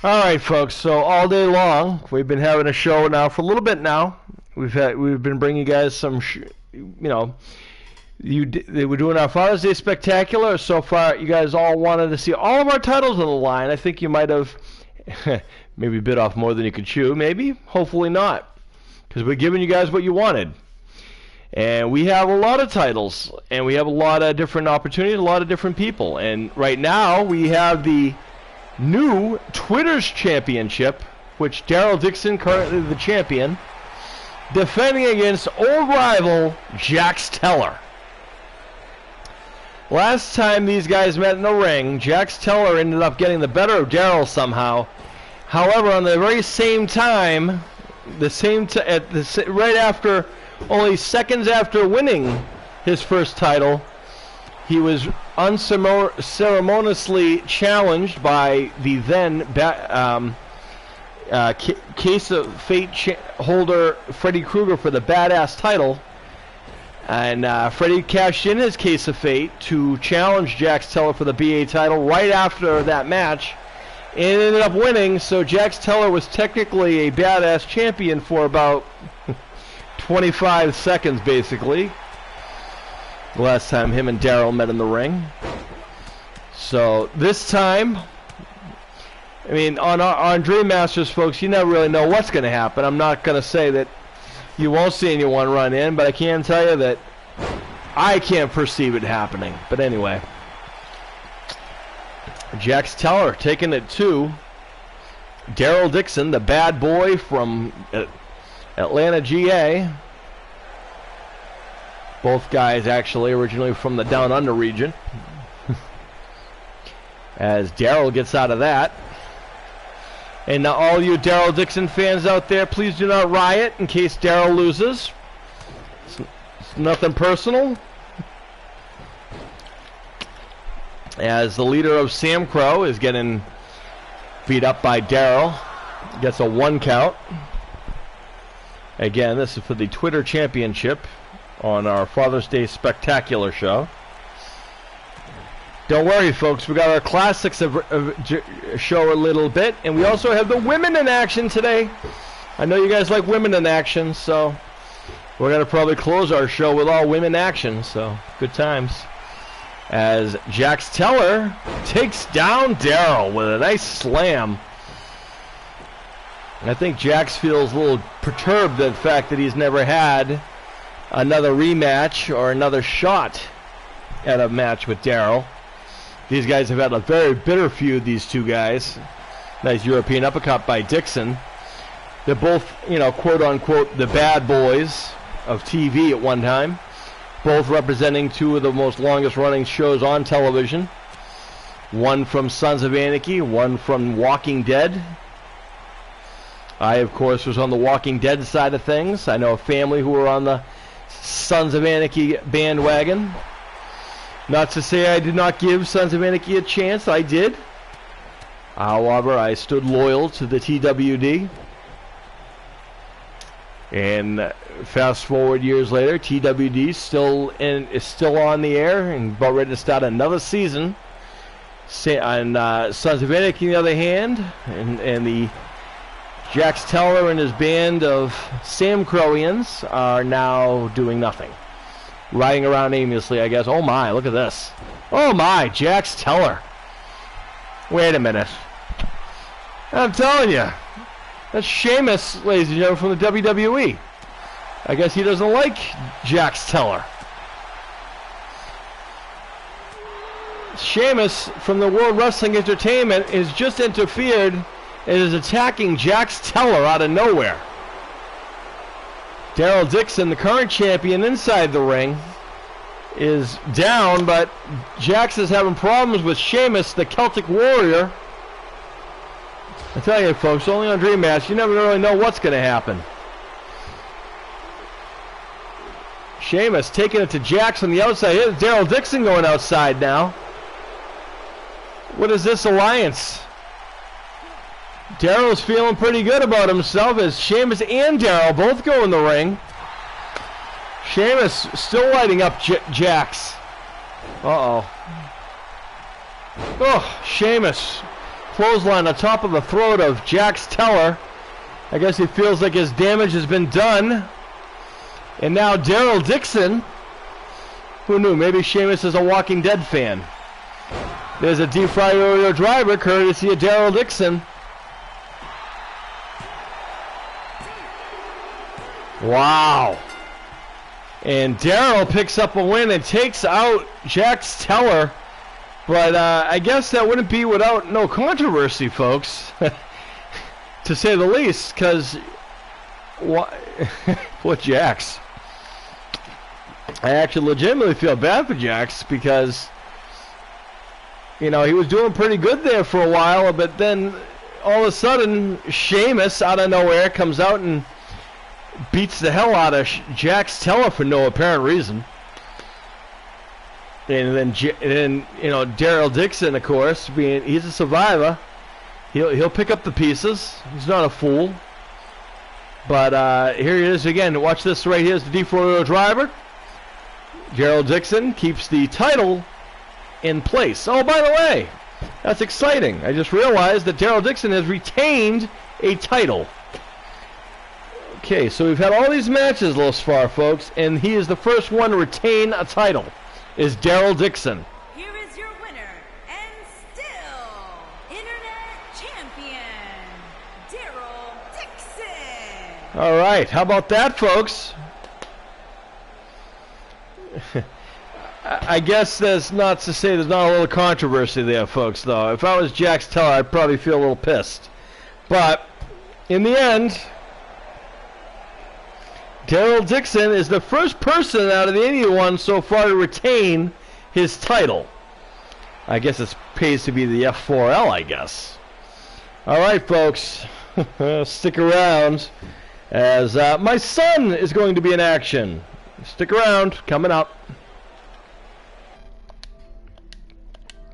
All right, folks. So all day long, we've been having a show now for a little bit now. We've been bringing you guys some, they were doing our Father's Day Spectacular. So far, you guys all wanted to see all of our titles on the line. I think you might have maybe bit off more than you could chew. Maybe, hopefully not, because we're giving you guys what you wanted. And we have a lot of titles, and we have a lot of different opportunities, a lot of different people. And right now, we have the new Twitter's Championship, which Daryl Dixon, currently the champion, defending against old rival Jax Teller. Last time these guys met in the ring, Jax Teller ended up getting the better of Daryl somehow. However, on the very same time, right after, only seconds after winning his first title, he was unceremoniously challenged by the then Case of Fate holder Freddy Krueger for the Badass title. And Freddy cashed in his Case of Fate to challenge Jax Teller for the BA title right after that match, and ended up winning. So Jax Teller was technically a Badass champion for about 25 seconds, basically. The last time him and Daryl met in the ring. So this time, I mean, on Dream Masters, folks, you never really know what's going to happen. I'm not going to say that you won't see anyone run in, but I can tell you that I can't perceive it happening. But anyway, Jax Teller taking it to Daryl Dixon, the bad boy from Atlanta, GA. Both guys actually originally from the Down Under region. As Daryl gets out of that. And now all you Daryl Dixon fans out there, please do not riot in case Daryl loses. It's nothing personal. As the leader of Sam Crow is getting beat up by Daryl. Gets a 1 count. Again, this is for the Twitter Championship on our Father's Day Spectacular show. Don't worry, folks. We got our classics of show a little bit, and we also have the women in action today. I know you guys like women in action, so we're going to probably close our show with all women action, so good times. As Jax Teller takes down Daryl with a nice slam. I think Jax feels a little perturbed at the fact that he's never had another rematch or another shot at a match with Daryl. These guys have had a very bitter feud, these two guys. Nice European uppercut by Dixon. They're both, quote-unquote, the bad boys of TV at one time. Both representing two of the most longest-running shows on television. One from Sons of Anarchy, one from Walking Dead. I, of course, was on the Walking Dead side of things. I know a family who were on the Sons of Anarchy bandwagon. Not to say I did not give Sons of Anarchy a chance. I did. However, I stood loyal to the TWD. And fast forward years later, TWD is still on the air and about ready to start another season. And Sons of Anarchy, on the other hand, and the Jax Teller and his band of Sam Crowians are now doing nothing. Riding around aimlessly, I guess. Oh my, look at this. Oh my, Jax Teller. Wait a minute. I'm telling you. That's Sheamus, ladies and gentlemen, from the WWE. I guess he doesn't like Jax Teller. Sheamus from the World Wrestling Entertainment is just interfered and is attacking Jax Teller out of nowhere. Daryl Dixon, the current champion inside the ring, is down, but Jax is having problems with Sheamus, the Celtic Warrior. I tell you, folks, only on Dream Match, you never really know what's going to happen. Sheamus taking it to Jax on the outside. Here's Daryl Dixon going outside now. What is this alliance? Daryl's feeling pretty good about himself as Sheamus and Daryl both go in the ring. Sheamus still lighting up Jax. Uh-oh. Oh, Sheamus clothesline on top of the throat of Jax Teller. I guess he feels like his damage has been done. And now Daryl Dixon. Who knew? Maybe Sheamus is a Walking Dead fan. There's a deep fry Oreo driver courtesy of Daryl Dixon. Wow. And Daryl picks up a win and takes out Jax Teller. But I guess that wouldn't be without no controversy, folks. To say the least, because what Jax? I actually legitimately feel bad for Jax because, you know, he was doing pretty good there for a while, but then all of a sudden Sheamus out of nowhere comes out and beats the hell out of Jax Teller for no apparent reason. And then you know, Daryl Dixon, of course, he's a survivor. He'll pick up the pieces. He's not a fool. But here he is again. Watch this right here. Is the D4 driver. Daryl Dixon keeps the title in place. Oh, by the way, that's exciting. I just realized that Daryl Dixon has retained a title. Okay, so we've had all these matches thus far, folks, and he is the first one to retain a title. Is Daryl Dixon. Here is your winner, and still Internet Champion, Daryl Dixon. All right, how about that, folks? I guess that's not to say there's not a little controversy there, folks, though. If I was Jax Teller, I'd probably feel a little pissed. But in the end, Daryl Dixon is the first person out of the anyone so far to retain his title. I guess it pays to be the F4L, I guess. All right, folks. Stick around, as my son is going to be in action. Stick around. Coming up.